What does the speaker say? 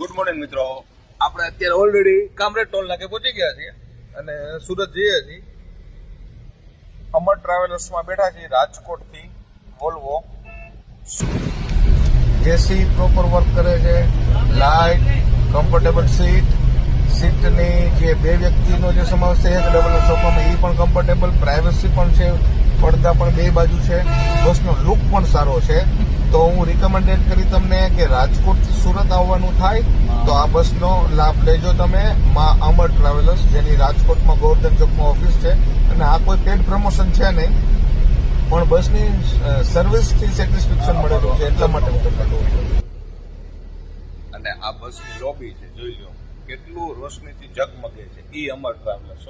Good morning મિત્રો, આપણે અત્યારે ઓલરેડી કામરેજ ટોલ નાકે પહોંચી ગયા છીએ અને સુરત જઈએ છીએ. અમર ટ્રાવેલર્સમાં બેઠા છીએ રાજકોટથી. વોલ્વો એસી પ્રોપર વર્ક કરે છે, લાઇટ, કમ્ફર્ટેબલ સીટની જે બે વ્યક્તિનો જે સમાવેશ છે એક ડબલ સોફામાં એ પણ કમ્ફર્ટેબલ, પ્રાઇવસી પણ છે, પડદા પણ બે બાજુ છે, બસનો લુક પણ સારો છે. તો હું રિકમેન્ડેડ કરી તમને કે રાજકોટથી સુરત આવવાનું થાય તો આ બસનો લાભ લેજો તમે. માં અમર ટ્રાવેલર્સ, જેની રાજકોટમાં ગોવર્ધન ચોકમાં ઓફિસ છે. અને આ કોઈ પેડ પ્રમોશન છે નહીં, પણ બસની સર્વિસથી સેટિસ્ફેક્શન મળેલું છે એટલા માટે હું તમને કહું છું. અને આ બસની લોબી છે, જોઈ લો કેટલું રોશનીથી ઝગમગે છે. ઈ અમર ટ્રાવેલર્સ.